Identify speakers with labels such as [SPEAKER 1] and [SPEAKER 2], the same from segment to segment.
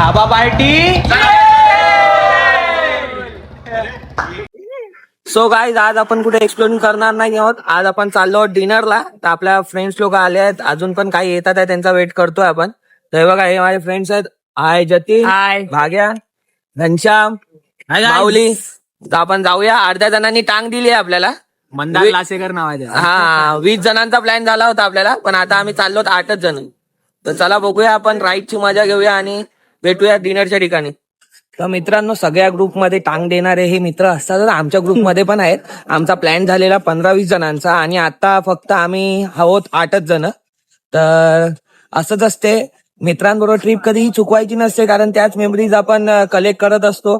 [SPEAKER 1] धाबा party. So guys आज आपण कुठे एक्सप्लोर करणार नाही आहोत. आज आपण चाललो आहोत डिनरला. तर आपल्या फ्रेंड्स लोक आले आहेत, अजून पण काही येतात आहे, त्यांचा वेट करतोय आपण. तर बघा हे माझे फ्रेंड्स आहेत. हाय जतीन, हाय भाग्या, घनश्याम, माऊली. तर आपण जाऊया. अर्ध्या जणांनी टांग दिली आहे आपल्याला.
[SPEAKER 2] मंदार लासेकर नाव आहे.
[SPEAKER 1] हा 20 जणांचा प्लॅन झाला होता आपल्याला, पण आता आम्ही चाललो आहोत 8च जण. तर चला बघूया, आपण राईडची मजा घेऊया आणि भेटूया डिनरच्या ठिकाणी. तर मित्रांनो, सगळ्या ग्रुपमध्ये टांग देणारे हे मित्र असतात. आमच्या ग्रुपमध्ये पण आहेत. आमचा प्लॅन झालेला 15-20 जणांचा आणि आता फक्त आम्ही आहोत 8च जण. तर असंच असते, मित्रांबरोबर ट्रिप कधीही चुकवायची नसते, कारण त्याच मेमरीज आपण कलेक्ट करत असतो.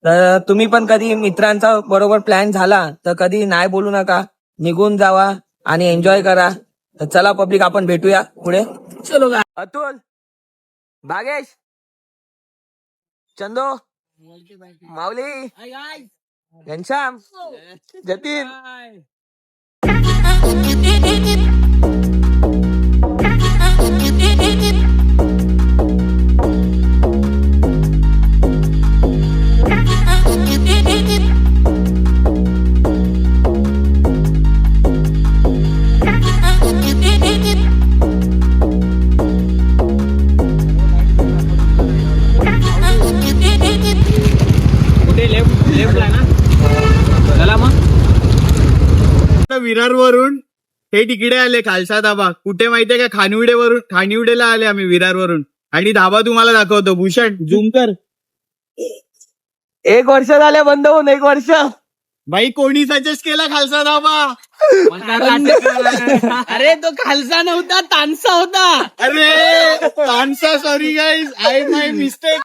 [SPEAKER 1] तर तुम्ही पण कधी मित्रांचा बरोबर प्लॅन झाला तर कधी नाही बोलू नका, निघून जावा आणि एन्जॉय करा. तर चला पब्लिक, आपण भेटूया पुढे. चलो गा. अतुल, भागेश, चंदो, माऊली, घनश्याम, जतीन.
[SPEAKER 2] विरार वरून हे तिकडे आले खालसा धाबा. कुठे माहितीये का? खानिवडेला आले आम्ही विरार वरून. आणि धाबा तुम्हाला दाखवतो. भूषण झूम कर.
[SPEAKER 1] 1 वर्ष झाले बंद होऊन, 1 वर्ष.
[SPEAKER 2] भाई कोणी सजेस्ट केला खालसा धाबा?
[SPEAKER 3] अरे तो खालसा नव्हता, तानसा होता.
[SPEAKER 2] अरे Tansa, sorry guys, I my mistake.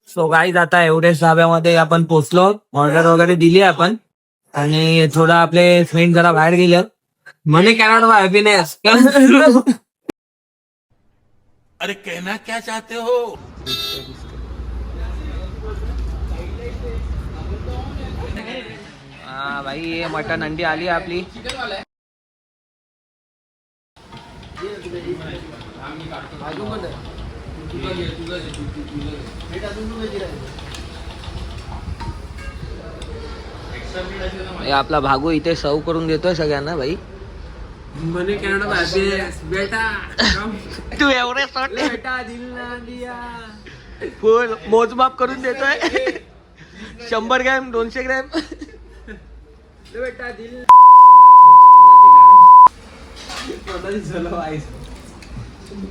[SPEAKER 1] So guys, आता एव्हरेस्ट धाब्यामध्ये आपण पोहोचलो. ऑर्डर वगैरे दिली आपण आणि थोडं आपले फ्रेंड जरा बाहेर गेले. म्हणे कॅनॉट हॅपीनेस.
[SPEAKER 4] अरे कहना क्या चाहते हो?
[SPEAKER 1] हा भाई, मटन अंडी आली आपली. आपला भागू इथे सर्व करून देतोय सगळ्यांना भाई.
[SPEAKER 3] म्हणे कॅनडा बेटा
[SPEAKER 1] तू एवढे
[SPEAKER 3] बेटा दिल ना दिया.
[SPEAKER 1] फुल मोजमाप करून देतोय. 100 ग्रॅम, 200 ग्रॅम.
[SPEAKER 3] बेटा दिल.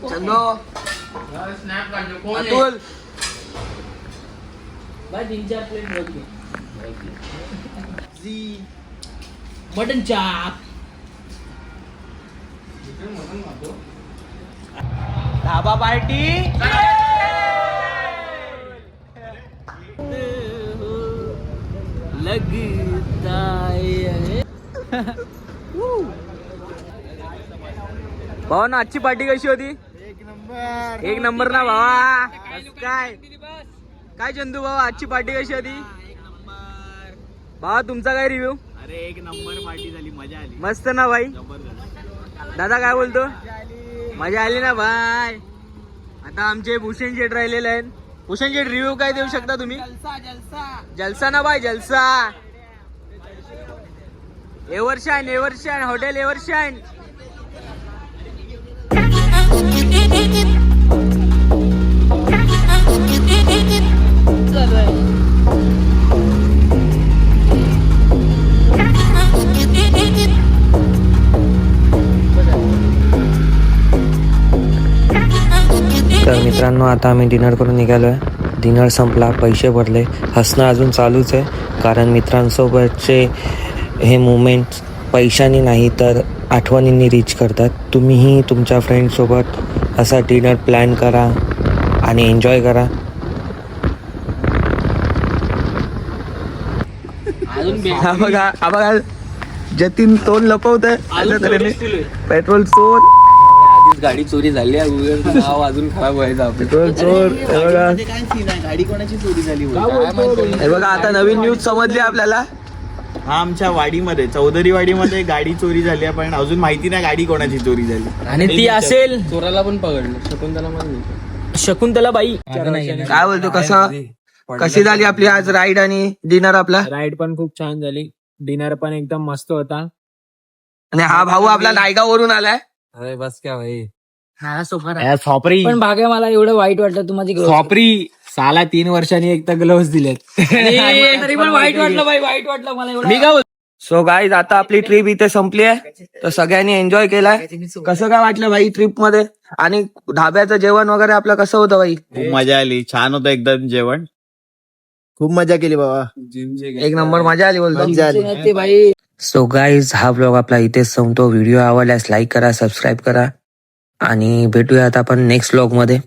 [SPEAKER 1] चंदो, अतुल,
[SPEAKER 3] भाई 3-4 प्लेट मटन चाप.
[SPEAKER 1] धाबा पार्टी.
[SPEAKER 3] लगता है.
[SPEAKER 1] भावा ना, आजची पार्टी कशी होती? एक नंबर ना भावा. काय चंदू भावा, आजची पार्टी कशी होती? भावा तुमचा काय रिव्ह्यू?
[SPEAKER 2] अरे 1 नंबर पार्टी झाली, मजा आली.
[SPEAKER 1] मस्त ना भाई. दादा काय बोलतो? मजा आली ना भाई. आता आमचे भूषण शेठ राहिलेले आहेत. भूषण शेठ, रिव्ह्यू काय देऊ शकता तुम्ही? जलसा ना भाई, जलसा. Evershine hotel Evershine. तर मित्रांनो, आता आम्ही डिनर करून निघालोय. डिनर संपला, पैसे भरले, हसणं अजून चालूच आहे, कारण मित्रांसोबतचे हे मुमेंट्स पैशाने नाही तर आठवणींनी रीच करतात. तुम्हीही तुमच्या फ्रेंडसोबत असा डिनर प्लॅन करा आणि एन्जॉय करा. हा बघा जतीन तोंड लपवत आहे. पेट्रोल चोर.
[SPEAKER 3] गाडी चोरी झाली आहे, अजून खराब व्हायचा.
[SPEAKER 1] पेट्रोल चोर.
[SPEAKER 3] गाडी कोणाची चोरी झाली?
[SPEAKER 1] हे बघा, आता नवीन न्यूज समजली आपल्याला.
[SPEAKER 2] हा आमच्या वाडीमध्ये चौधरी वाडीमध्ये गाडी चोरी झाली आहे, पण अजून माहिती नाही गाडी कोणाची चोरी झाली.
[SPEAKER 1] आणि ती असेल
[SPEAKER 3] चोराला पण पकडलं शकुंतला पण
[SPEAKER 1] शकुंतला बाई. काय बोलतो, कशी झाली आपली आज राईड आणि डिनर आपला?
[SPEAKER 5] राईड पण खूप छान झाली, डिनर पण एकदम मस्त होता.
[SPEAKER 1] आणि हा भाऊ आपला नायगाववरून आलाय.
[SPEAKER 3] अरे बस क्या भाई.
[SPEAKER 5] सॉपरी
[SPEAKER 6] पण भाग्य मला एवढं वाईट वाटलं तू माझी
[SPEAKER 5] सॉपरी साला 3 वर्षांनी एकदा ग्लोव्स दिलेत.
[SPEAKER 6] तरी पण वाईट वाटलं बाई, वाईट वाटलं मला एवढं.
[SPEAKER 1] सो गाईज आता आपली ट्रिप इथे संपली आहे. तर सगळ्यांनी एन्जॉय केलाय. कसं काय वाटलं भाई ट्रिप मध्ये? आणि ढाब्याचं जेवण वगैरे आपलं कसं होतं भाई?
[SPEAKER 2] खूप मजा आली, छान होतं एकदम जेवण. खूप मजा केली बाबा,
[SPEAKER 1] एक नंबर मजा आली बोलतो.
[SPEAKER 6] ते भाई
[SPEAKER 1] सो गाईज हा ब्लॉग आपला इथेच संपतो. व्हिडिओ आवडल्यास लाईक करा, सबस्क्राईब करा आणि भेटूयात आपण नेक्स्ट ब्लॉग मध्ये.